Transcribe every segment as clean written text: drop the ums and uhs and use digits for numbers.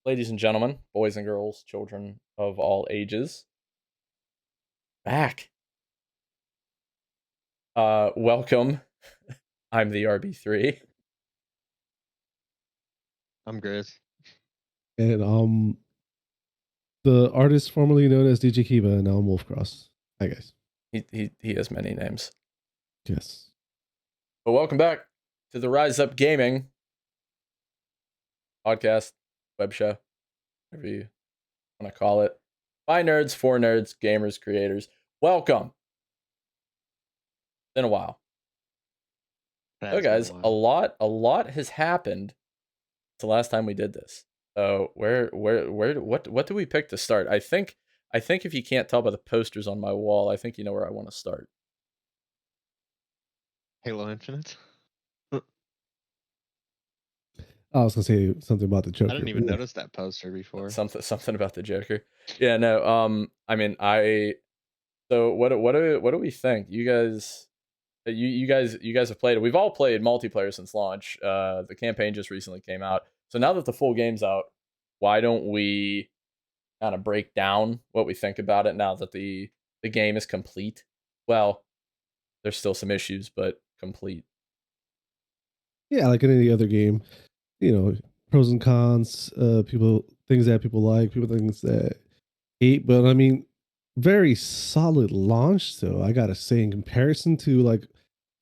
Ladies and gentlemen, boys and girls, children of all ages, back. Welcome. I'm the RB3. I'm Grizz. And the artist formerly known as DJ Kiba, and now I'm Wolfcross. Hi guys. He has many names. Yes. But welcome back to the Rise Up Gaming podcast, web show, whatever you want to call it. By nerds, for nerds, gamers, creators. Welcome. Been a while. So guys, a lot has happened since the last time we did this. So what do we pick to start? I think if you can't tell by the posters on my wall, I think you know where I want to start. Halo Infinite. I was gonna say something about the Joker. I didn't even notice that poster before. Something about the Joker. Yeah, no. I mean, So what do we think? You guys have played it. We've all played multiplayer since launch. The campaign just recently came out. So now that the full game's out, why don't we kind of break down what we think about it now that the game is complete? Well, there's still some issues, but complete. Yeah, like in any other game, pros and cons, people things that people like, people things that hate. But I mean, very solid launch. So I gotta say, in comparison to like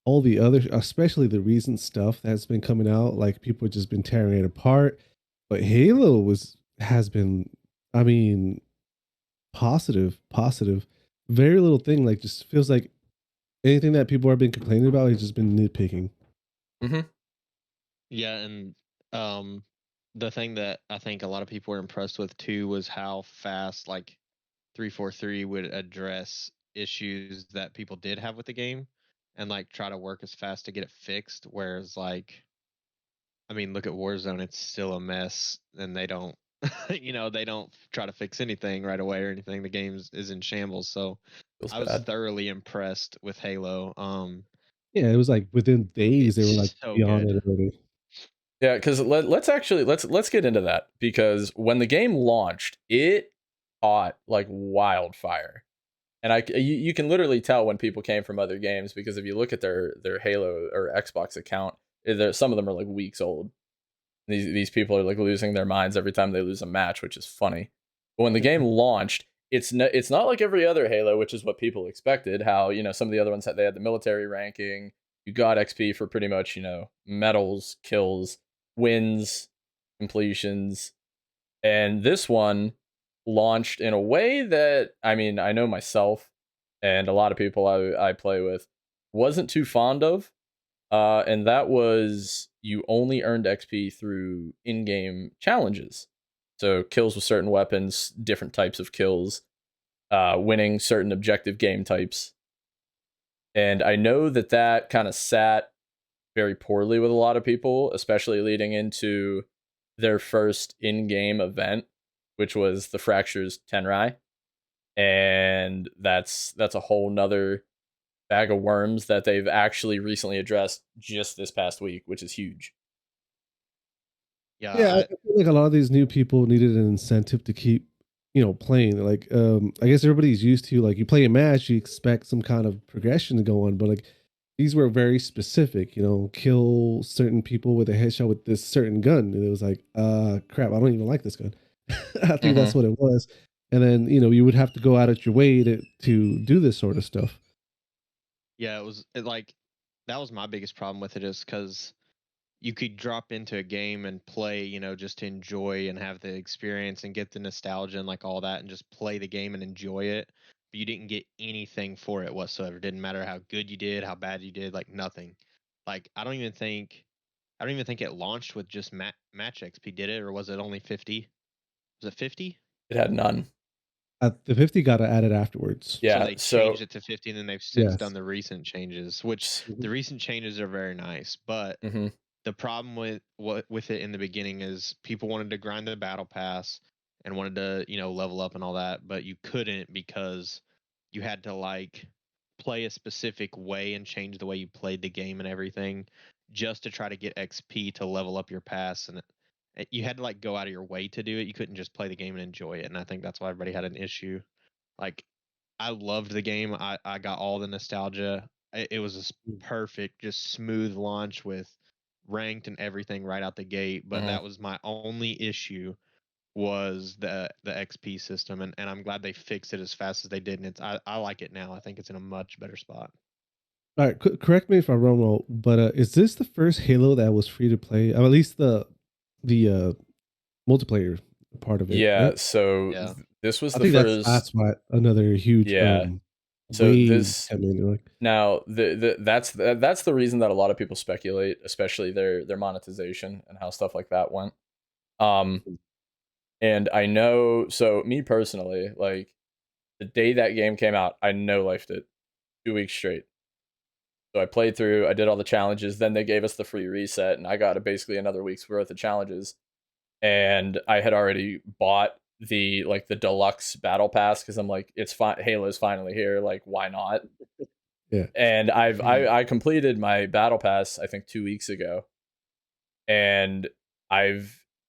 all the other, especially the recent stuff that's been coming out, like people have just been tearing it apart. But Halo has been, I mean, positive. Very little thing, like just feels like anything that people have been complaining about has just been nitpicking. Mm-hmm. Yeah, and the thing that I think a lot of people were impressed with too was how fast like 343 would address issues that people did have with the game and like try to work as fast to get it fixed. Whereas like, I mean, look at Warzone, it's still a mess and they don't they don't try to fix anything right away or anything. The game is in shambles. So Feels I was bad. thoroughly impressed with Halo. Yeah, it was like within days they were like It's so beyond good. it already. Yeah, because let's get into that, because when the game launched, it caught like wildfire. And you can literally tell when people came from other games, because if you look at their Halo or Xbox account, some of them are like weeks old. These people are like losing their minds every time they lose a match, which is funny. But when the game launched, it's not like every other Halo, which is what people expected. How some of the other ones they had the military ranking. You got XP for pretty much medals, kills, wins, completions, and this one launched in a way that, I mean, I know myself and a lot of people I play with wasn't too fond of. And that was, you only earned XP through in-game challenges. So kills with certain weapons, different types of kills, winning certain objective game types. And I know that kind of sat very poorly with a lot of people, especially leading into their first in-game event, which was the Fractures Tenrai. And that's a whole nother bag of worms that they've actually recently addressed just this past week, which is huge. Yeah, I Yeah, feel like a lot of these new people needed an incentive to keep, playing. Like, I guess everybody's used to like you play a match, you expect some kind of progression to go on, but like these were very specific. Kill certain people with a headshot with this certain gun, and it was like, crap, I don't even like this gun. I think that's Mm-hmm. what it was. And then you would have to go out of your way to do this sort of stuff. yeah, like that was my biggest problem with it, is because you could drop into a game and play, just to enjoy and have the experience and get the nostalgia and like all that and just play the game and enjoy it. But you didn't get anything for it whatsoever. Didn't matter how good you did, how bad you did, like nothing. Like I don't even think it launched with just match XP, did it? Or was it only 50? Was it 50? It had none. The 50 got added afterwards. So Yeah. they changed So it to 50, and then they've since done Yes. the recent changes, which the recent changes are very nice. But mm-hmm. the problem with it in the beginning is people wanted to grind the battle pass and wanted to level up and all that, but you couldn't because you had to like play a specific way and change the way you played the game and everything just to try to get XP to level up your pass you had to like go out of your way to do it. You couldn't just play the game and enjoy it. And I think that's why everybody had an issue. Like I loved the game. I got all the nostalgia. It was perfect, just smooth launch with ranked and everything right out the gate. But Mhm. that was my only issue was the XP system, and I'm glad they fixed it as fast as they did. And I like it now. I think it's in a much better spot. All right, correct me if I'm wrong, but is this the first Halo that was free to play? At least the multiplayer part of it, Yeah, right? so Yeah. this was I the think first. that's why another huge Yeah. So wave this come in. Like, now that's the reason that a lot of people speculate, especially their monetization and how stuff like that went. Um and I know, so me personally, like the day that game came out, I no lifed it 2 weeks straight. So I played through, I did all the challenges, then they gave us the free reset and I got basically another week's worth of challenges. And I had already bought the deluxe battle pass because I'm like, it's fine, Halo's finally here, like why not? yeah, And Mhm. I completed my battle pass I think 2 weeks ago, and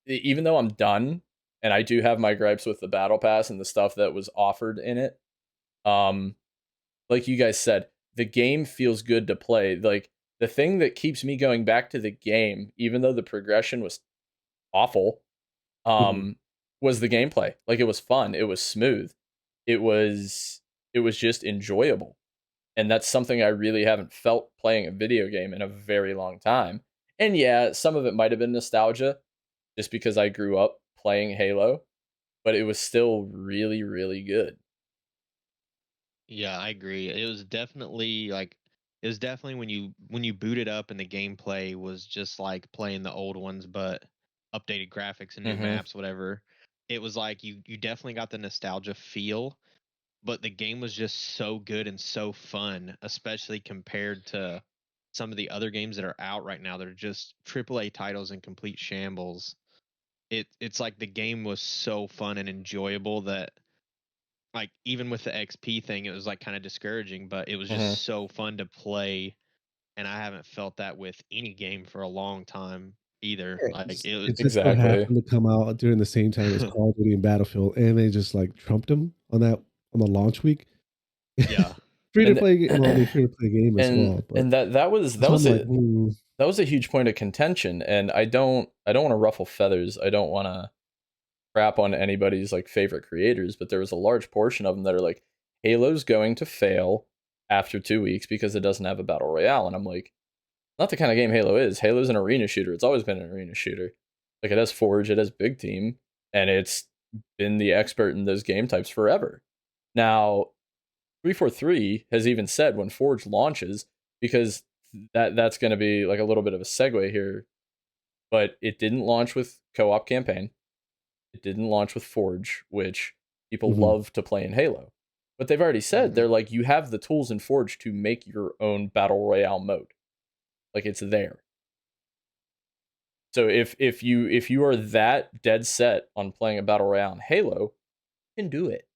even though I'm done, and I do have my gripes with the battle pass and the stuff that was offered in it, um, like you guys said, the game feels good to play. Like the thing that keeps me going back to the game, even though the progression was awful, mhm. um, was the gameplay. Like it was fun, it was smooth, it was just enjoyable. And that's something I really haven't felt playing a video game in a very long time. And yeah, some of it might have been nostalgia just because I grew up playing Halo, but it was still really, really good. Yeah, I agree. It was definitely when you boot it up and the gameplay was just like playing the old ones, but updated graphics and new Mhm. maps, whatever. It was like you definitely got the nostalgia feel, but the game was just so good and so fun, especially compared to some of the other games that are out right now that are just AAA titles in complete shambles. It's like the game was so fun and enjoyable that like even with the XP thing, it was like kind of discouraging, but it was Mhm. just so fun to play, and I haven't felt that with any game for a long time either. Yeah, Like it was, it just so Exactly. happened to come out during the same time as Call of Duty and Battlefield, and they just like trumped them on the launch week. yeah, Free to And play, well, I mean, free to play game as well, but and that was that's why I'm like, that was a huge point of contention, and I don't want to ruffle feathers. I don't want to crap on anybody's like favorite creators, but there was a large portion of them that are like, Halo's going to fail after 2 weeks because it doesn't have a battle royale, and I'm like, not the kind of game Halo is. Halo's an arena shooter. It's always been an arena shooter. Like it has Forge, it has Big Team, and it's been the expert in those game types forever. Now, 343 has even said when Forge launches, because that's going to be like a little bit of a segue here, but it didn't launch with co-op campaign. It didn't launch with Forge, which people mhm. love to play in Halo. But they've already said, hmm they're like, you have the tools in Forge to make your own battle royale mode. Like it's there. So if you are that dead set on playing a battle royale in Halo, you can do it.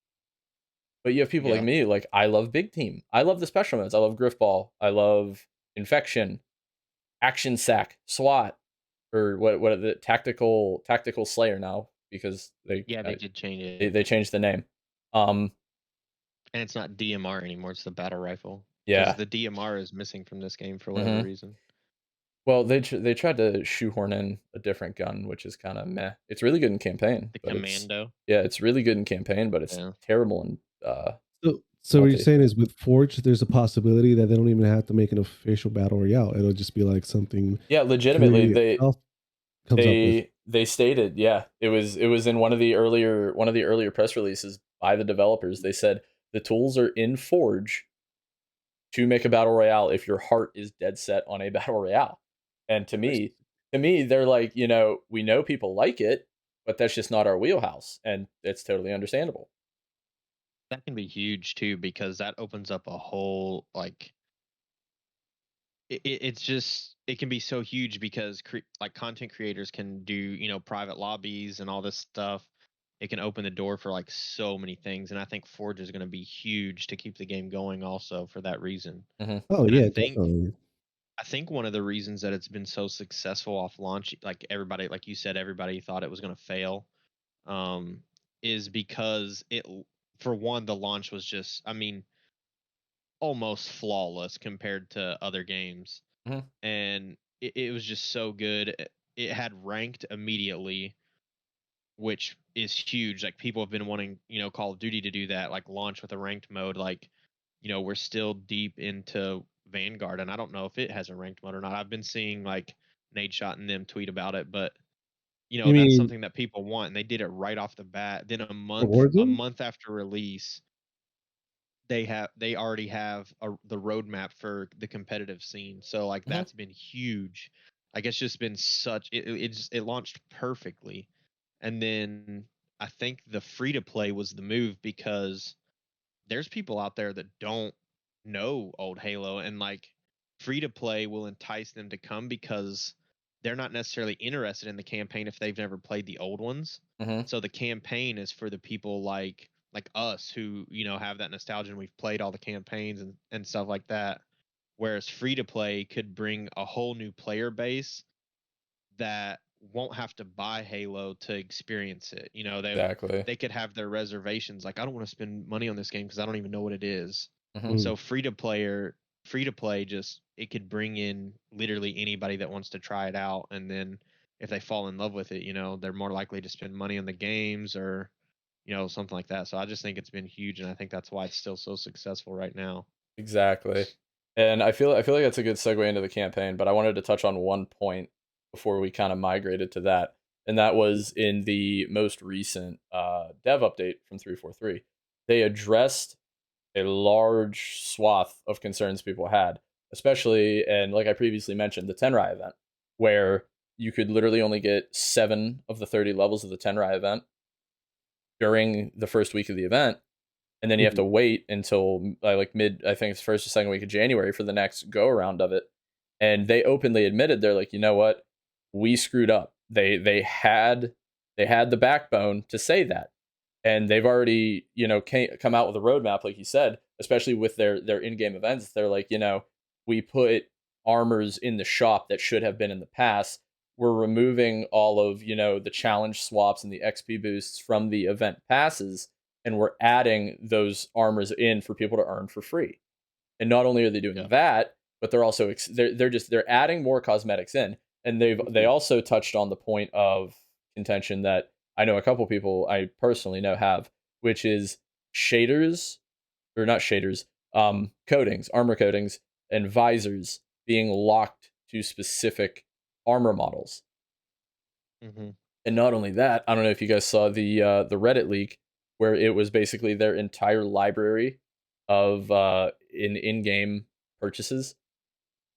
But you have people like yeah, me, like I love Big Team. I love the special modes. I love Griffball. I love Infection, Action Sack, SWAT, or what are the tactical Slayer now because yeah. They did change they it, changed the name. Um and it's not DMR anymore. It's the battle rifle because yeah. the DMR is missing from this game for whatever Mhm. reason. Well, they tried to shoehorn in a different gun, which is kind of meh. It's really good in campaign, The but it's commando. yeah, it's really good in campaign, but it's Yeah. terrible in So what you're multi. saying is with Forge, there's a possibility that they don't even have to make an official battle royale. It'll just be like something Yeah, legitimately, community itself comes up with. they stated, yeah, it was in one of the earlier press releases by the developers. They said the tools are in Forge to make a battle royale if your heart is dead set on a battle royale. And Nice. to me, they're like, you know, we know people like it, but that's just not our wheelhouse, and it's totally understandable. That can be huge too because that opens up a whole like it's just it can be so huge because like content creators can do private lobbies and all this stuff. It can open the door for like so many things, and I think Forge is going to be huge to keep the game going also for that reason. Hmm. Oh And I yeah, think definitely. I think one of the reasons that it's been so successful off launch, like everybody, like you said, everybody thought it was going to fail, um, is because for one, the launch was just, I mean, almost flawless compared to other games, Mhm. and it was just so good. It had ranked immediately, which is huge. Like people have been wanting, Call of Duty to do that, like launch with a ranked mode. Like, we're still deep into Vanguard, and I don't know if it has a ranked mode or not. I've been seeing like Nate Shot and them tweet about it, but You that's mean something that people want, and they did it right off the bat. Then a for month, a Warzone? month after release, they already have the roadmap for the competitive scene. So like Mhm. that's been huge. Like it's just been such it launched perfectly. And then I think the free to play was the move because there's people out there that don't know old Halo, and like free to play will entice them to come because they're not necessarily interested in the campaign if they've never played the old ones. Mhm. So the campaign is for the people like us who, have that nostalgia and we've played all the campaigns and stuff like that. Whereas free to play could bring a whole new player base that won't have to buy Halo to experience it. Exactly. They could have their reservations. Like, I don't want to spend money on this game because I don't even know what it is. Mhm. Mm. So free to play, just it could bring in literally anybody that wants to try it out, and then if they fall in love with it, they're more likely to spend money on the games or something like that. So I just think it's been huge, and I think that's why it's still so successful right now. Exactly. And I feel like that's a good segue into the campaign, but I wanted to touch on one point before we kind of migrated to that. And that was in the most recent dev update from 343. They addressed a large swath of concerns people had, especially, and like I previously mentioned, the Tenrai event, where you could literally only get 7 of the 30 levels of the Tenrai event during the first week of the event, and then you have Mhm. to wait until like mid, I think it's first or second week of January for the next go around of it. And they openly admitted, they're like, you know what, we screwed up. They had the backbone to say that, and they've already come out with a roadmap, like you said, especially with their in-game events. They're like, we put armors in the shop that should have been in the past. We're removing all of the challenge swaps and the XP boosts from the event passes, and we're adding those armors in for people to earn for free. And not only are they doing Yeah. that, but they're also they're adding more cosmetics in, and they Mhm. also touched on the point of contention that I know a couple people I personally know have, which is shaders, or not shaders, coatings, armor coatings, and visors being locked to specific armor models. Hmm. And not only that, I don't know if you guys saw the Reddit leak where it was basically their entire library of in-game purchases,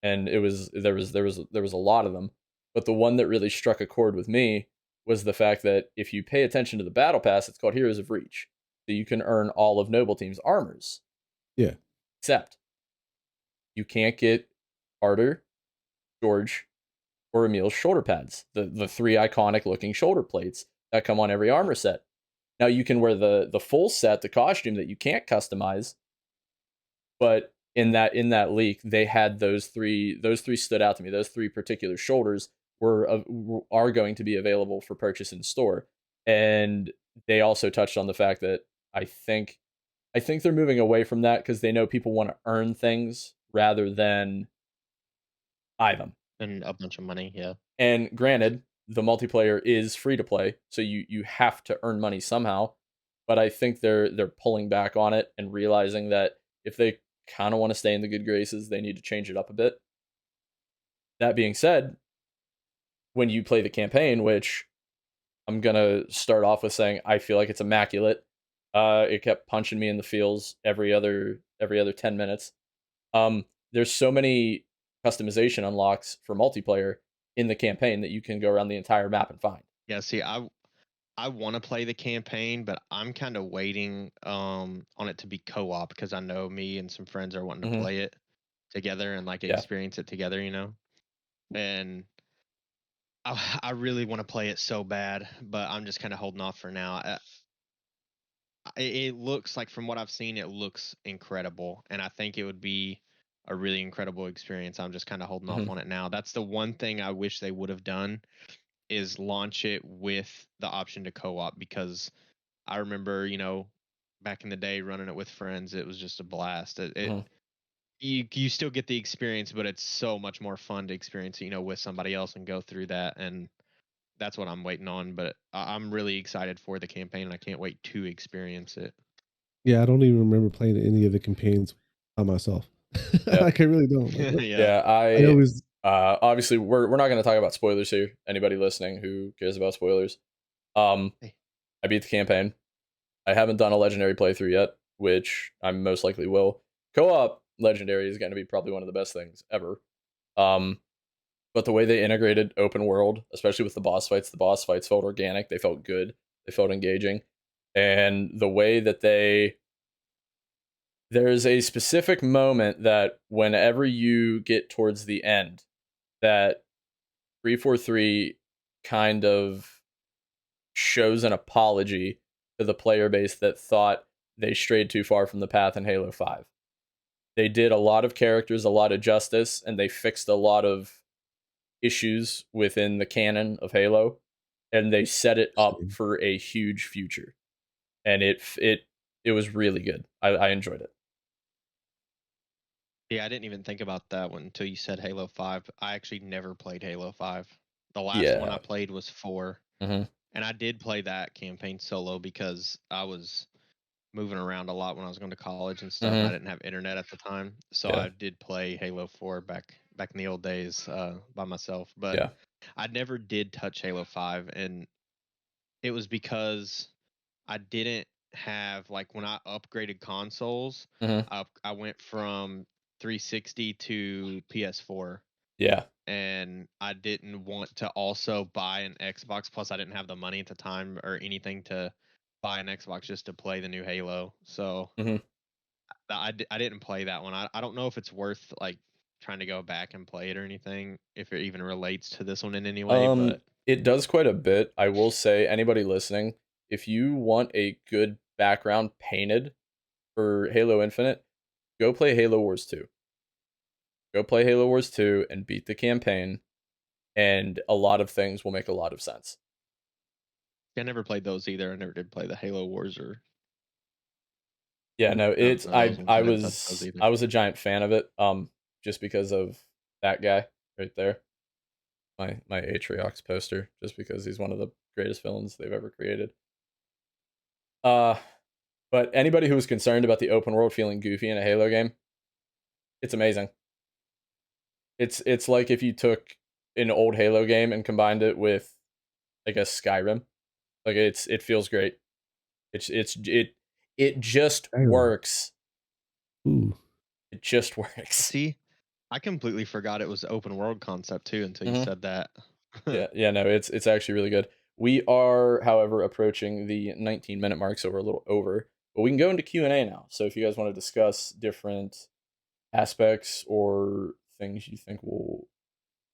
and there was a lot of them. But the one that really struck a chord with me was the fact that if you pay attention to the battle pass, it's called Heroes of Reach, so you can earn all of Noble Team's armors, Yeah. except you can't get Carter, George, or Emil's shoulder pads, the 3 iconic looking shoulder plates that come on every armor set. Now you can wear the full set, the costume that you can't customize, but in that leak, they had those three. Those three stood out to me. Those three particular shoulders are going to be available for purchase in store, and they also touched on the fact that I think I think they're moving away from that because they know people want to earn things rather than buy them. And a bunch of money. Yeah. And granted, the multiplayer is free to play, so you have to earn money somehow. But I think they're pulling back on it and realizing that if they kind of want to stay in the good graces, they need to change it up a bit. That being said, when you play the campaign, which I'm gonna start off with saying I feel like it's immaculate. It kept punching me in the feels every other 10 minutes. There's so many customization unlocks for multiplayer in the campaign that you can go around the entire map and find. Yeah. See, I want to play the campaign, but I'm kind of waiting on it to be co-op because I know me and some friends are wanting to Hmm. play it together and like Yeah. experience it together. And I really want to play it so bad, but I'm just kind of holding off for now. It looks like, from what I've seen, it looks incredible, and I think it would be a really incredible experience. I'm just kind of holding off Mhm. on it now. That's the one thing I wish they would have done, is launch it with the option to co-op, because I remember, back in the day running it with friends, it was just a blast. Mhm. You still get the experience, but it's so much more fun to experience it, with somebody else and go through that. And that's what I'm waiting on. But I'm really excited for the campaign, and I can't wait to experience it. Yeah, I don't even remember playing any of the campaigns by myself. Yeah. Like I really don't. Like Yeah. Yeah, I always obviously we're not going to talk about spoilers here. Anybody listening who cares about spoilers? Hey. I beat the campaign. I haven't done a legendary playthrough yet, which I most likely will. Co-op legendary is going to be probably one of the best things ever. Um, but the way they integrated open world, especially with the boss fights felt organic. They felt good. They felt engaging, and the way that there's a specific moment that whenever you get towards the end, that 343 kind of shows an apology to the player base that thought they strayed too far from the path in Halo 5. They did a lot of characters, a lot of justice, and they fixed a lot of issues within the canon of Halo, and they set it up for a huge future. And it was really good. I enjoyed it. Yeah, I didn't even think about that one until you said Halo 5. I actually never played Halo 5. The last one I Yeah. played was 4. Mm-hmm. And I did play that campaign solo because I was moving around a lot when I was going to college and stuff, and I Mm-hmm. didn't have internet at the time. So Yeah. I did play Halo 4 back in the old days by myself. But Yeah. I never did touch Halo 5, and it was because I didn't have, like, when I upgraded consoles, Mm-hmm. I went from 360 to PS4, Yeah. and I didn't want to also buy an Xbox. Plus, I didn't have the money at the time or anything to buy an Xbox just to play the new Halo. So Mm-hmm. I didn't play that one. I don't know if it's worth, like, trying to go back and play it or anything, if it even relates to this one in any way. But It does quite a bit. I will say, anybody listening, if you want a good background painted for Halo Infinite, go play Halo Wars 2. Go play Halo Wars 2 and beat the campaign, and a lot of things will make a lot of sense. I never played those either. I never did play the Halo Wars or Yeah, no, none it's of those ones. I didn't touch those either. I was a giant fan of it, just because of that guy right there. My Atriox poster, just because he's one of the greatest villains they've ever created. Uh but anybody who was concerned about the open world feeling goofy in a Halo game, it's amazing. It's like if you took an old Halo game and combined it with, I guess, Skyrim. Like it feels great. It just Skyrim. works. Ooh. It just works. See, I completely forgot it was open world concept too until you Mhm. said that. Yeah, no, it's actually really good. We are, however, approaching the 19-minute mark, so we're a little over. But we can go into Q&A now. So if you guys want to discuss different aspects or things you think will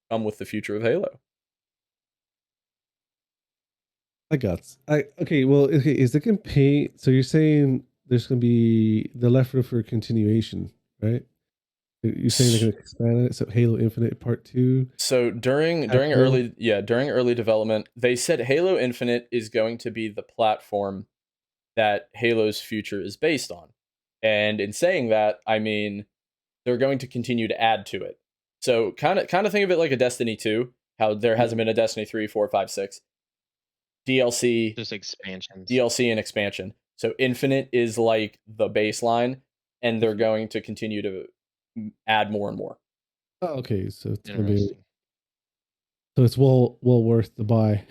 come with the future of Halo. I okay, well, okay, is the campaign, so you're saying there's gonna be the left room for a continuation, right? You're saying they're gonna expand it, so Halo Infinite Part 2? So during Tactical? during early development, they said Halo Infinite is going to be the platform that Halo's future is based on. And in saying that, I mean they're going to continue to add to it. So kind of think of it like a Destiny 2, how there hasn't been a Destiny 3, 4, 5, 6. DLC, Just expansions. DLC and expansion. So Infinite is like the baseline, and they're going to continue to add more and more. Oh, okay, so it's gonna be, Interesting. so it's well worth the buy.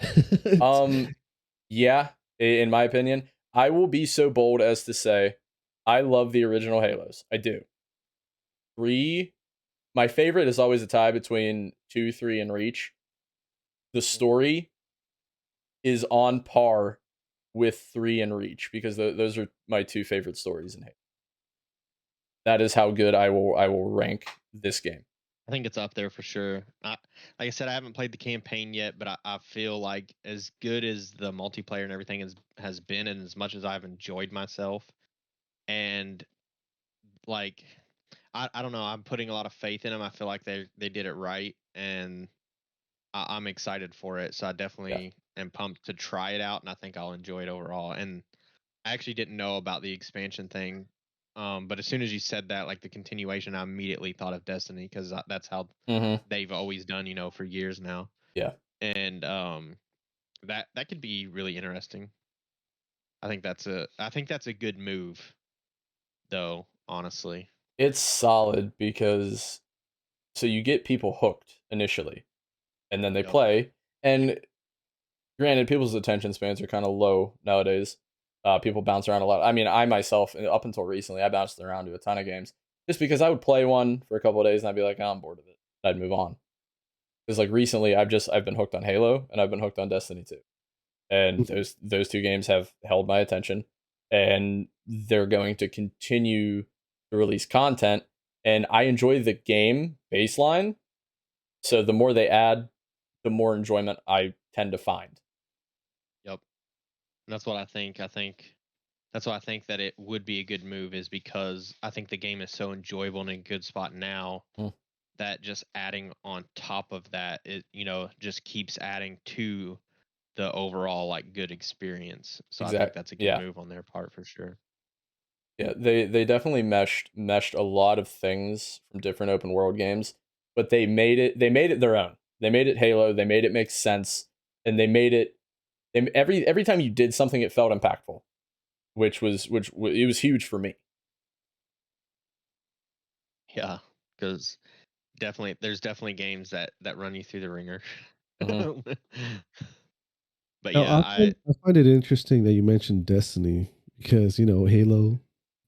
Yeah, in my opinion, I will be so bold as to say I love the original Halos. I do. 3, my favorite is always a tie between 2, 3, and Reach. The story is on par with 3 and Reach because those are my two favorite stories in Halo. That is how good I will rank this game. I think it's up there for sure. Like I said, I haven't played the campaign yet, but I feel like as good as the multiplayer and everything has been, and as much as I've enjoyed myself, and, like, I don't know. I'm putting a lot of faith in them. I feel like they did it right, and I'm excited for it. So I Yeah. definitely am pumped to try it out, and I think I'll enjoy it overall. And I actually didn't know about the expansion thing, but as soon as you said that, like the continuation, I immediately thought of Destiny because that's how Mm-hmm. they've always done, for years now. Yeah. And that could be really interesting. I think that's a good move, though. Honestly, It's solid because so you get people hooked initially, and then they yep. play. And granted, people's attention spans are kind of low nowadays. People bounce around a lot. I mean, I myself, up until recently, I bounced around to a ton of games just because I would play one for a couple of days and I'd be like, oh, I'm bored of it. I'd move on. Because like recently, I've been hooked on Halo and I've been hooked on Destiny 2, and Mhm. those two games have held my attention, and they're going to continue to release content, and I enjoy the game baseline. So the more they add, the more enjoyment I tend to find. Yep. And that's what I think. That's why I think that it would be a good move, is because I think the game is so enjoyable and in a good spot now Mm. that just adding on top of that, it just keeps adding to the overall like good experience. So I think Exact. that's a good Yeah. move on their part for sure. Yeah. They definitely meshed a lot of things from different open world games, but they made it their own. They made it Halo. They made it make sense, and they made it. Every time you did something, it felt impactful, it was huge for me. Yeah, because there's definitely games that run you through the ringer. Hmm. But Now, yeah, I find it interesting that you mentioned Destiny because Halo,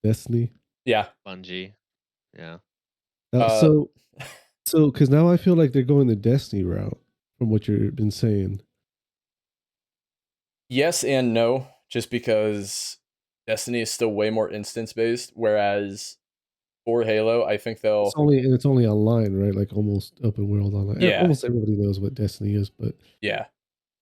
Destiny. Yeah. Bungie, yeah. Uh, Uh. so so because now I feel like they're going the Destiny route from what you've been saying. Yes and no, just because Destiny is still way more instance based, whereas for Halo, I think they'll. It's only online, right? Like almost open world online. Yeah. Almost everybody knows what Destiny is, but Yeah.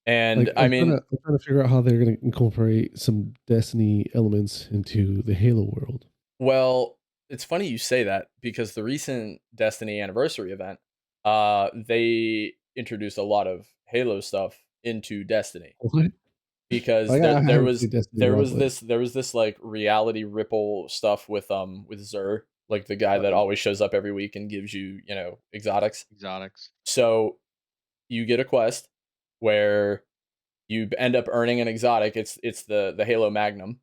And like I mean, I'm trying to figure out how they're going to incorporate some Destiny elements into the Halo world. well, it's funny you say that because the recent Destiny anniversary event, they introduced a lot of Halo stuff into Destiny What? because Like I haven't played Destiny a while, but there was this like reality ripple stuff with Xur, like the guy that uh, always shows up every week and gives you, exotics. Exotics. So you get a quest where you end up earning an exotic. It's the Halo Magnum,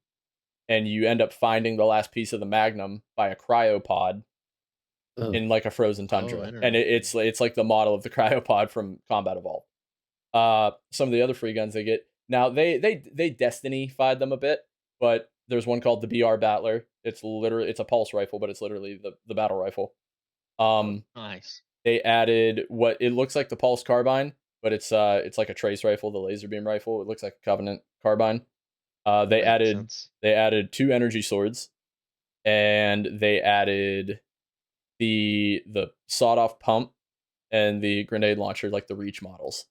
and you end up finding the last piece of the Magnum by a cryopod uh, in like a frozen Oh, tundra, and interesting. it's like the model of the cryopod from Combat Evolved. Some of the other free guns they get now, they Destiny-fied them a bit, but there's one called the BR Battler. It's a pulse rifle, but it's literally the battle rifle. Um, Nice. they added what it looks like the pulse carbine, but it's like a trace rifle, the laser beam rifle. It looks like a Covenant carbine. That makes sense. They added 2 energy swords, and they added the sawed off pump and the grenade launcher, like the Reach models.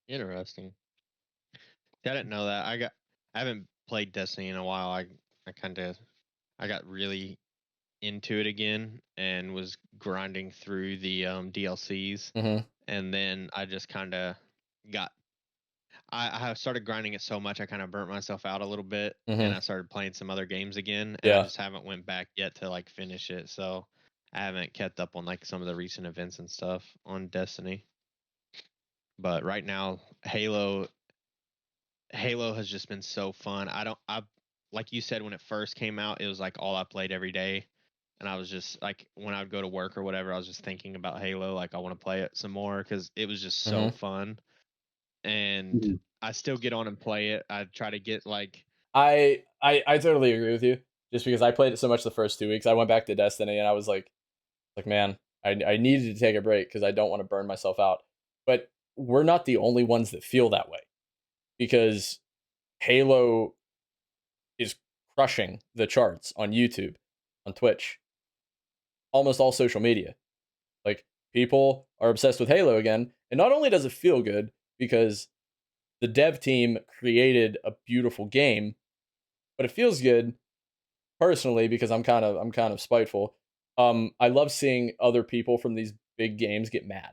Interesting. See, I didn't know that. I haven't played Destiny in a while. I got really into it again and was grinding through the DLCs, Mm-hmm. and then I just kind of got I have started grinding it so much I kind of burnt myself out a little bit, and Mm-hmm. I started playing some other games again, and I Yeah. just haven't went back yet to like finish it. So I haven't kept up on like some of the recent events and stuff on Destiny. But right now, Halo has just been so fun. I like you said, when it first came out, it was like all I played every day. And I was just like, when I would go to work or whatever, I was just thinking about Halo. Like, I want to play it some more because it was just so Mm-hmm. fun. And mhm. I still get on and play it. I try to get like, I totally agree with you. Just because I played it so much the first 2 weeks, I went back to Destiny and I was like man, I needed to take a break because I don't want to burn myself out. But we're not the only ones that feel that way, because Halo is crushing the charts on YouTube, on Twitch, almost all social media. Like, people are obsessed with Halo again, and not only does it feel good because the dev team created a beautiful game, but it feels good personally, because I'm kind of spiteful. I love seeing other people from these big games get mad.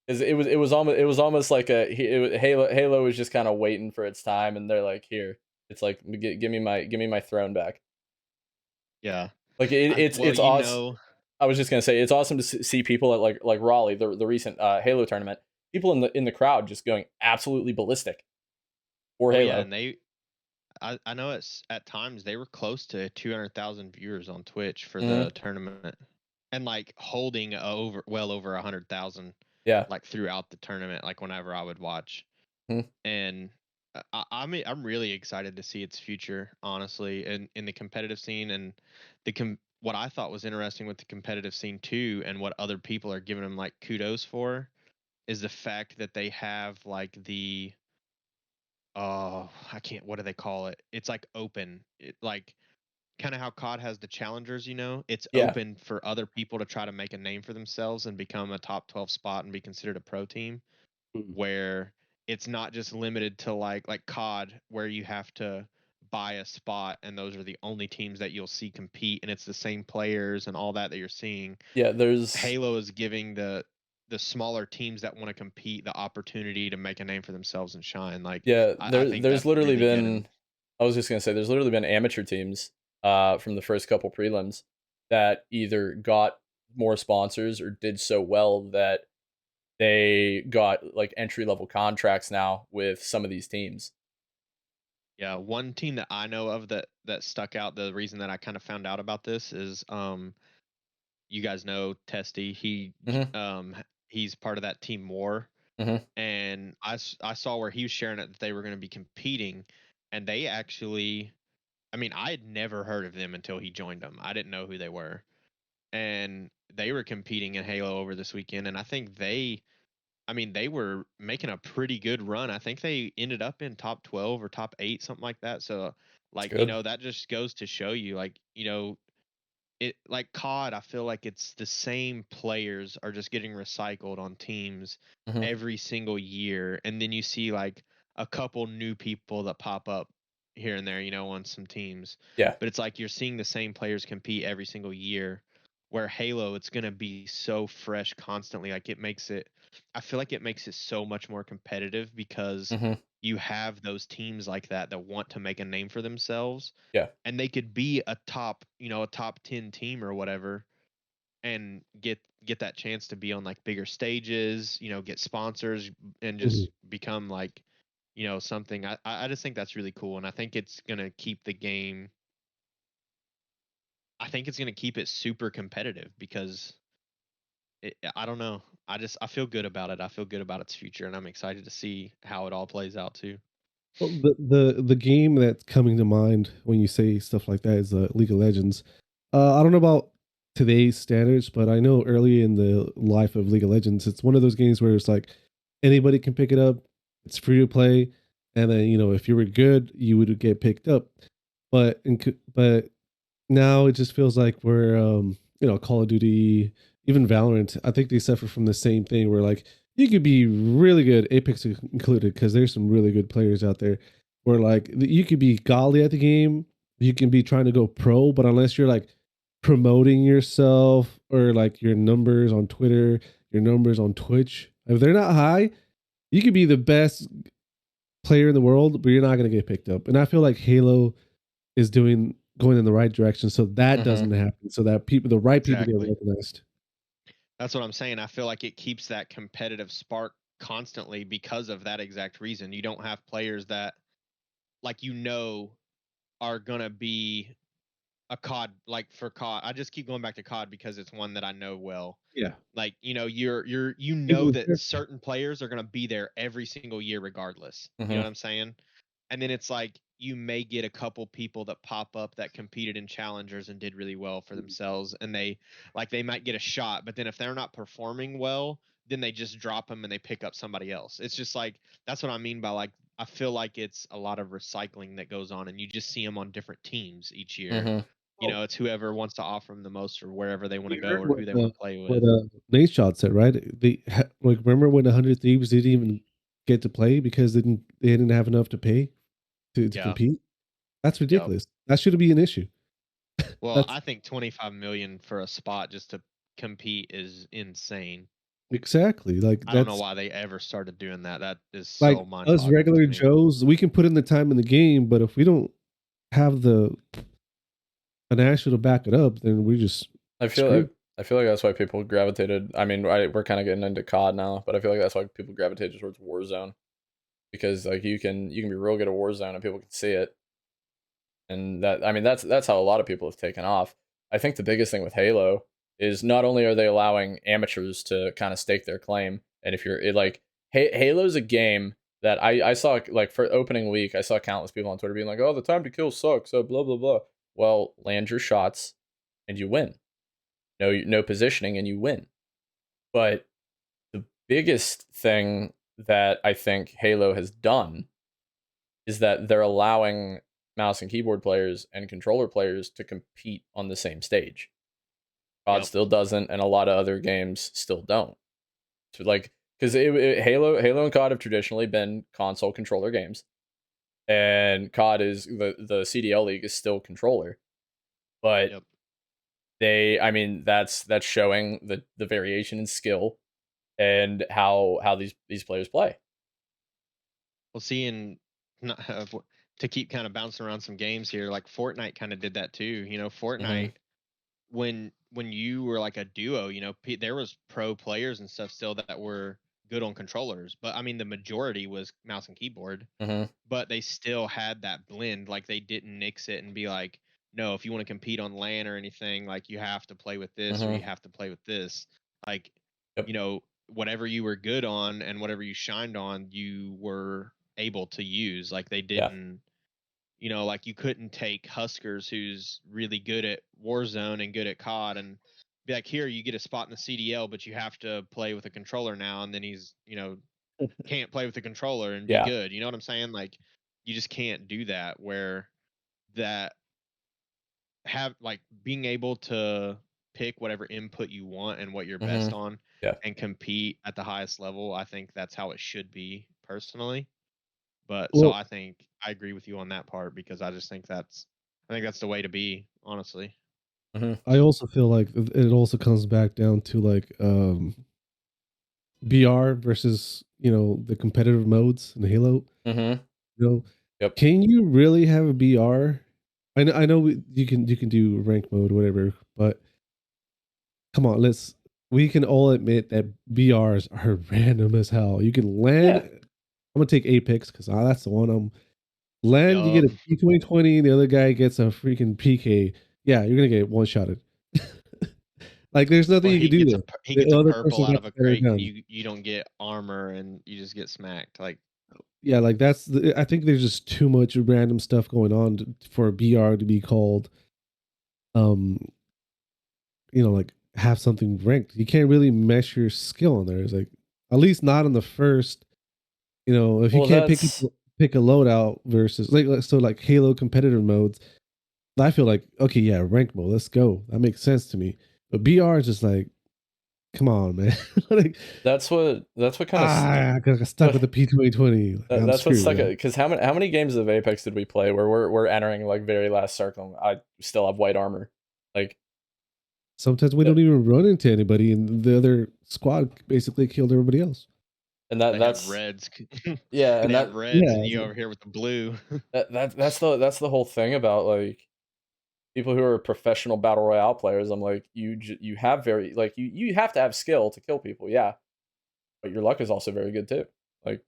'Cause it was almost like Halo was just kind of waiting for its time, and they're like, here, it's like give me my throne back. Yeah. Like Well, it's awesome. I was just gonna say it's awesome to see people at like Raleigh, the recent Halo tournament. People in the crowd just going absolutely ballistic for oh yeah, Halo. and I know it's at times they were close to 200,000 viewers on Twitch for Hmm. the tournament, and like holding well over 100,000 Yeah. like throughout the tournament. Like whenever I would watch, Mhm. and I'm really excited to see its future, honestly, in the competitive scene and what I thought was interesting with the competitive scene too, and what other people are giving them like kudos for is the fact that they have like the I can't, what do they call it? It's like open, like kind of how COD has the challengers, it's Yeah. open for other people to try to make a name for themselves and become a top 12 spot and be considered a pro team, Mm. where it's not just limited to like COD where you have to buy a spot and those are the only teams that you'll see compete and it's the same players and all that you're seeing. Yeah. There's Halo is giving the smaller teams that want to compete the opportunity to make a name for themselves and shine. Like Yeah, I think there's that's literally really good. And been I was just gonna say there's literally been amateur teams from the first couple prelims that either got more sponsors or did so well that they got like entry level contracts now with some of these teams. yeah, one team that I know of that stuck out, the reason that I kind of found out about this is you guys know Testy. Hmm. He's part of that team War, Hmm. and I saw where he was sharing it that they were going to be competing, and they actually, I mean, I had never heard of them until he joined them. I didn't know who they were, and they were competing in Halo over this weekend, and I think I mean, they were making a pretty good run. I think they ended up in top 12 or top 8, something like that. So, It's like, good. that just goes to show you, like, it like COD, I feel like it's the same players are just getting recycled on teams Hmm. every single year, and then you see like a couple new people that pop up here and there, on some teams. Yeah. But it's like you're seeing the same players compete every single year. Where Halo, it's gonna be so fresh constantly. Like I feel like it makes it so much more competitive because Hmm. you have those teams like that want to make a name for themselves Yeah. and they could be a top 10 team or whatever and get that chance to be on like bigger stages, get sponsors and Mhm. just become like, something. I just think that's really cool and I think it's going to keep the game. I think it's going to keep it super competitive because I don't know. I feel good about it. I feel good about its future and I'm excited to see how it all plays out too. Well, the game that's coming to mind when you say stuff like that is League of Legends. I don't know about today's standards, but I know early in the life of League of Legends, it's one of those games where it's like anybody can pick it up. It's free to play, and then if you were good, you would get picked up. But now it just feels like we're Call of Duty, even Valorant. I think they suffer from the same thing where like you could be really good, Apex included, because there's some really good players out there. Where like you could be godly at the game, you can be trying to go pro, but unless you're like promoting yourself or like your numbers on Twitter, your numbers on Twitch, if they're not high, you could be the best player in the world, but you're not going to get picked up. And I feel like Halo is going in the right direction so that Hmm. doesn't happen, so that the right people get Exactly. recognized. That's what I'm saying. I feel like it keeps that competitive spark constantly because of that exact reason. You don't have players that like are gonna be a COD like for COD. I just keep going back to COD because it's one that I know well. Yeah. Like, you know Single that character. certain players are gonna be there every single year regardless. You know Hmm. what I'm saying? And then it's like you may get a couple people that pop up that competed in challengers and did really well for themselves and they might get a shot, but then if they're not performing well, then they just drop them and they pick up somebody else. It's just like that's what I mean by like I feel like it's a lot of recycling that goes on and you just see them on different teams each year. Hmm. Oh, It's whoever wants to offer them the most or wherever they want to you go heard or who they want to play what with. Nate Shot said, right? Like remember when 100 Thieves didn't even get to play because they didn't have enough to pay to Yeah. compete. That's Yep. ridiculous. That shouldn't be an issue. Well, That's I think 25 million for a spot just to compete is insane. exactly like I don't know that's why they ever started doing that. That is like so us mind-boggling regular to me. Joes. We can put in the time in the game, but if we don't have the financial to back it up, then we just I feel screwed. like I feel like that's why people gravitated. I mean, we're kind of getting into COD now, but I feel like that's why people gravitated towards Warzone because like you can be real good at Warzone and people can see it, and that I mean that's how a lot of people have taken off. I think the biggest thing with Halo is not only are they allowing amateurs to kind of stake their claim, and if you're like Halo's a game that I saw like for opening week I saw countless people on Twitter being like, oh, the time to kill sucks, so blah blah blah. Well, land your shots and you win. No positioning and you win. But the biggest thing that I think Halo has done is that they're allowing mouse and keyboard players and controller players to compete on the same stage. COD Yep. still doesn't, and a lot of other games still don't. So like, because Halo and COD have traditionally been console controller games, and COD is the CDL League is still controller, but Yep. I mean that's showing the variation in skill and how these players play. Well, seeing not to keep kind of bouncing around some games here, like Fortnite kind of did that too. You know, Mm-hmm. Fortnite when you were like a duo, you know, there was pro players and stuff still that were good on controllers, but I mean the majority was mouse and keyboard. Mm-hmm. But they still had that blend. Like they didn't nix it and be like, no, if you want to compete on LAN or anything, like you have to play with this or Mm-hmm. you have to play with this. Like, Yep. you know, whatever you were good on and whatever you shined on, you were able to use. Like they Yeah. didn't, you know, like you couldn't take Huskers who's really good at Warzone and good at COD and be like, here you get a spot in the CDL, but you have to play with a controller now. And then he's, you know, can't play with the controller and be Yeah. good. You know what I'm saying? Like you just can't do that where that have like being able to pick whatever input you want and what you're best Mm-hmm. on Yeah. and compete at the highest level. I think that's how it should be personally. But so Well, I think I agree with you on that part because I just think that's the way to be, honestly. Mm-hmm. I also feel like it also comes back down to like BR versus the competitive modes in Halo. Mm-hmm. You know, Yep. can you really have a BR? I know you can do rank mode whatever, but come on, we can all admit that BRs are random as hell. You can land. Yeah. I'm gonna take Apex because that's the one I'm land. You get Yup. a P2020, the other guy gets a freaking PK. Yeah, you're gonna get one shotted. Like there's nothing Or you can do there. he gets The a other purple person out got of the a better crate and gun. you don't get armor and you just get smacked. Like Yeah, like I think there's just too much random stuff going on for a BR to be called um like have something ranked. You can't really measure skill on there. It's like at least not on the first, if you Well, can't that's pick a loadout versus so like Halo competitive modes, I feel like okay, yeah, rank mode, let's go. That makes sense to me. But BR is just like, come on, man. Like, that's what kind of I got stuck with the P2020. Like, I'm that's what's screwed, stuck. man. Because how many games of Apex did we play where we're entering like very last circle? And I still have white armor. Like Sometimes we that, don't even run into anybody, and the other squad basically killed everybody else. and that they have that's reds. yeah, and They have that reds Yeah, and it's you like, over here with the blue. that's the whole thing about like people who are professional battle royale players. I'm like you have very like you have to have skill to kill people. Yeah, but your luck is also very good too. Like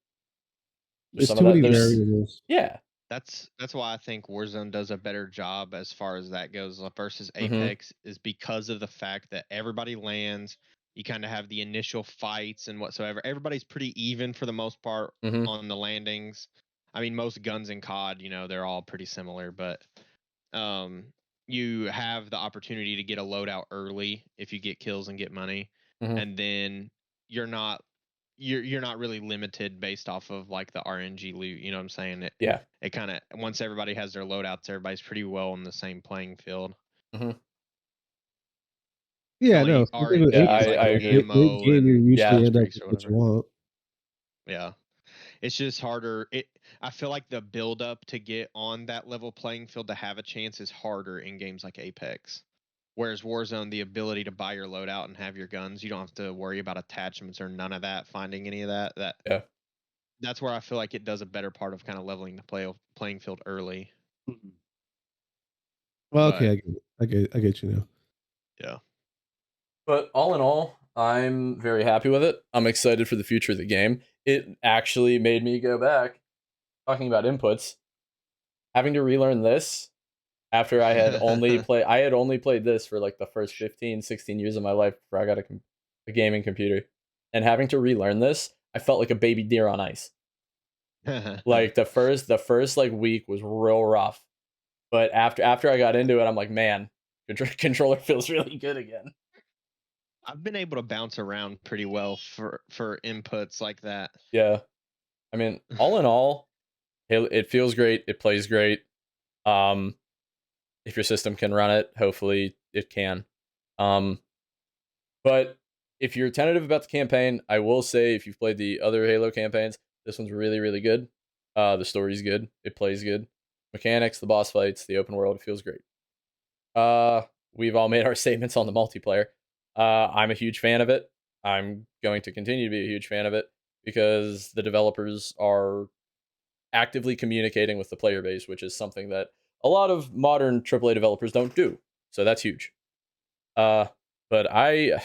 there's it's some of too that. many There's variables. yeah. That's why I think Warzone does a better job as far as that goes versus Mm-hmm. Apex is because of the fact that everybody lands. You kind of have the initial fights and whatsoever. Everybody's pretty even for the most part Mm-hmm. on the landings. I mean, most guns in COD, you know, they're all pretty similar, but um, you have the opportunity to get a loadout early if you get kills and get money, Mm-hmm. and then you're not you're not really limited based off of like the RNG loot. You know what I'm saying? Yeah. It kind of once everybody has their loadouts, everybody's pretty well on the same playing field. Mm-hmm. The Yeah, no. only Same thing with Yeah, RNG is Apex. like I on Like agree. late ammo game, you and usually Yeah. end up streaks with or what you whatever. want. Yeah, It's just harder. I feel like the build up to get on that level playing field to have a chance is harder in games like Apex. Whereas Warzone, the ability to buy your loadout and have your guns, you don't have to worry about attachments or none of that, finding any of that. Yeah. That's where I feel like it does a better part of kind of leveling the playing field early. Well, But okay, I get you now. yeah. But all in all, I'm very happy with it. I'm excited for the future of the game. It actually made me go back, talking about inputs, having to relearn this after I had only played this for like the first 15, 16 years of my life before I got a gaming computer. And having to relearn this, I felt like a baby deer on ice. Like the first like week was real rough. But after I got into it, I'm like, man, controller feels really good again. I've been able to bounce around pretty well for inputs like that. Yeah. I mean, all in all, it feels great. It plays great. Um, if your system can run it, hopefully it can. Um, but if you're tentative about the campaign, I will say if you've played the other Halo campaigns, this one's really, really good. The story's good. It plays good. Mechanics, the boss fights, the open world, it feels great. We've all made our statements on the multiplayer. I'm a huge fan of it. I'm going to continue to be a huge fan of it because the developers are actively communicating with the player base, which is something that a lot of modern AAA developers don't do. So that's huge. Uh, but I'd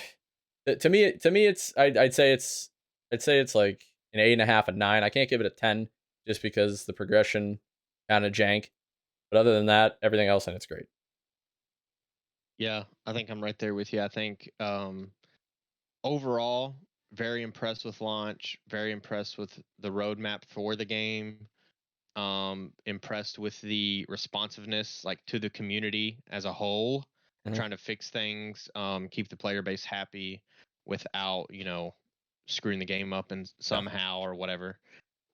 say it's like an 8.5, a 9. I can't give it a 10 just because the progression kind of jank. But other than that, everything else in it's great. Yeah, I think I'm right there with you. I think overall, very impressed with launch, very impressed with the roadmap for the game. Impressed with the responsiveness like to the community as a whole, Mhm. trying to fix things, keep the player base happy without, screwing the game up and Yeah. somehow or whatever.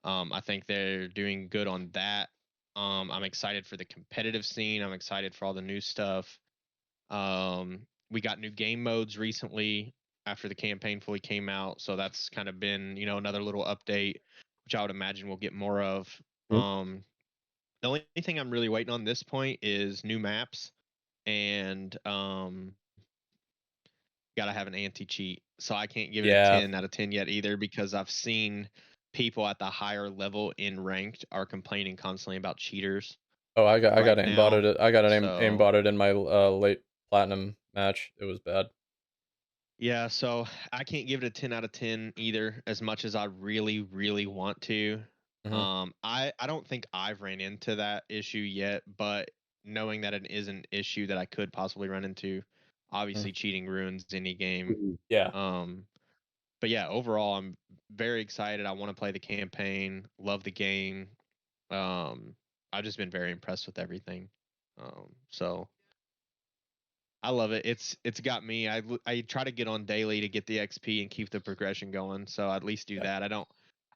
I think they're doing good on that. I'm excited for the competitive scene. I'm excited for all the new stuff. We got new game modes recently after the campaign fully came out, so that's kind of been, another little update, which I would imagine we'll get more of. Yep. The only thing I'm really waiting on this point is new maps and gotta have an anti-cheat. So I can't give it a Yeah. 10 out of 10 yet either because I've seen people at the higher level in ranked are complaining constantly about cheaters Oh, I got right aimbotted. now. I got an So aimbotted in my late platinum match. It was bad. yeah, so I can't give it a 10 out of 10 either, as much as I really, really want to. Hmm. I don't think I've ran into that issue yet, but knowing that it is an issue that I could possibly run into, obviously cheating ruins any game. Mhm. Yeah. Um, but yeah, overall, I'm very excited. I want to play the campaign, love the game. Um, I've just been very impressed with everything. So I love it. It's got me. I try to get on daily to get the XP and keep the progression going. So I at least do Yeah. that.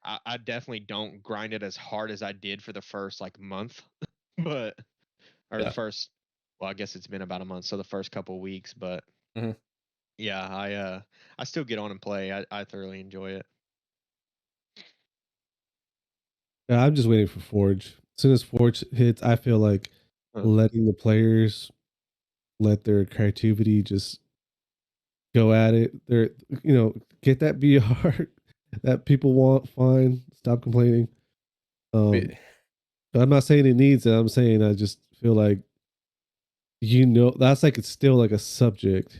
I definitely don't grind it as hard as I did for the first like month, but or the Yeah. first. Well, I guess it's been about a month, so the first couple weeks. But Hmm. yeah, I still get on and play. I thoroughly enjoy it. Yeah, I'm just waiting for Forge. As soon as Forge hits, I feel like Huh. letting the players let their creativity just go at it. They're get that VR that people want. Fine, stop complaining. Um, but I'm not saying it needs it. I'm saying I just feel like that's like it's still like a subject.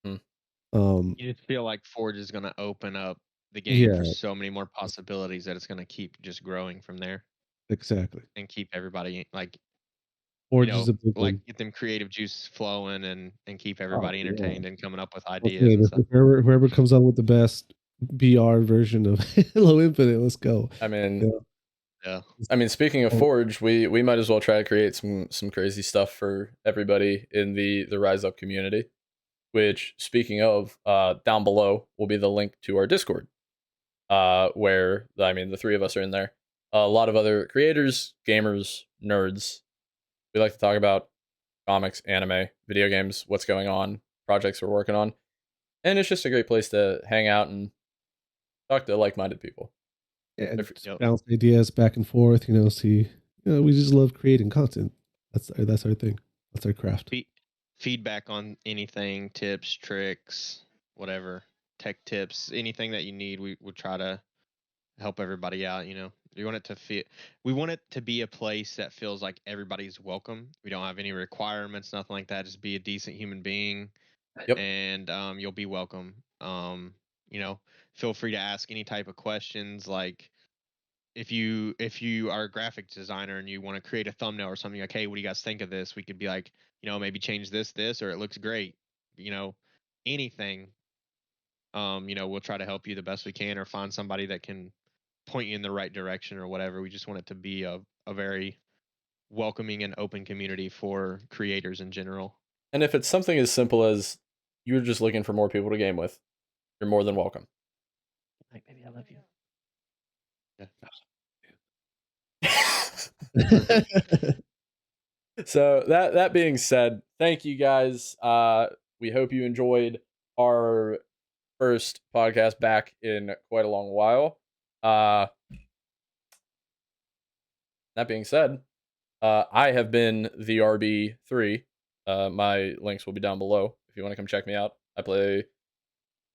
Hmm. Um, You just feel like Forge is going to open up the game for yeah, so many more possibilities that it's going to keep just growing from there exactly. and keep everybody like Forge is a big like one. get them creative juice flowing and keep Oh everybody yeah. entertained and coming up with ideas Okay, and stuff. whoever comes on with the best VR version of Halo Infinite, let's go. I mean, Yeah. Yeah. speaking of Oh, Forge, we might as well try to create some crazy stuff for everybody in the Rise Up community. Which, speaking of, down below will be the link to our Discord, where the three of us are in there. A lot of other creators, gamers, nerds. We like to talk about comics, anime, video games, what's going on, projects we're working on, and it's just a great place to hang out and talk to like-minded people. And If- just Yep. bounce ideas back and forth. See. We just love creating content. That's our thing. That's our craft. Feedback on anything, tips, tricks, whatever, tech tips, anything that you need, we would try to help everybody out. We want it to feel, we want it to be a place that feels like everybody's welcome. We don't have any requirements, nothing like that. Just be a decent human being, Yep. and you'll be welcome. Feel free to ask any type of questions. Like if you are a graphic designer and you want to create a thumbnail or something, like, hey, what do you guys think of this? We could be like, maybe change this, or it looks great. Anything. We'll try to help you the best we can, or find somebody that can point you in the right direction or whatever. We just want it to be a very welcoming and open community for creators in general. And if it's something as simple as you're just looking for more people to game with, you're more than welcome. Like, baby, I love you. So that being said, thank you guys. We hope you enjoyed our first podcast back in quite a long while. That being said, I have been the RB3. My links will be down below if you want to come check me out. I play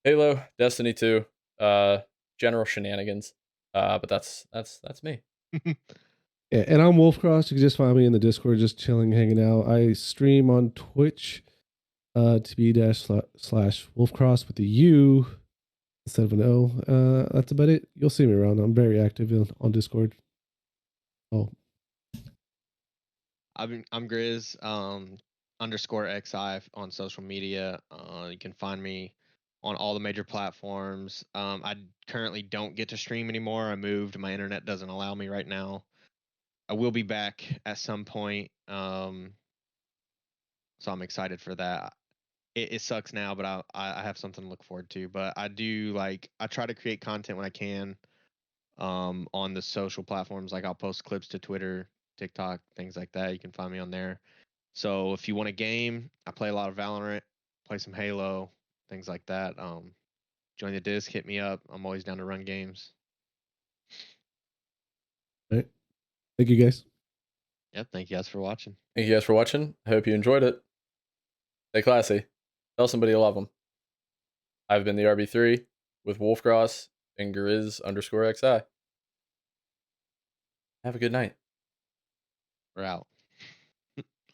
Halo, Destiny 2, general shenanigans. But that's me. Yeah, and I'm Wolfcross. You can just find me in the Discord, just chilling, hanging out. I stream on Twitch, /Wolfcross with the U instead of an O. That's about it. You'll see me around. I'm very active on Discord. Oh, I'm Grizz _XI on social media. You can find me on all the major platforms. I currently don't get to stream anymore. I moved. My internet doesn't allow me right now. I will be back at some point. So I'm excited for that. It sucks now, but I have something to look forward to. But I try to create content when I can on the social platforms. Like I'll post clips to Twitter, TikTok, things like that. You can find me on there. So if you want a game, I play a lot of Valorant, play some Halo, things like that. Join the disc, hit me up. I'm always down to run games. all right. Thank you, guys. Yep. Thank you guys for watching. Thank you guys for watching. I hope you enjoyed it. Stay classy. Tell somebody you love them. I've been the RB3 with Wolfcross and Grizz _XI. Have a good night. We're out.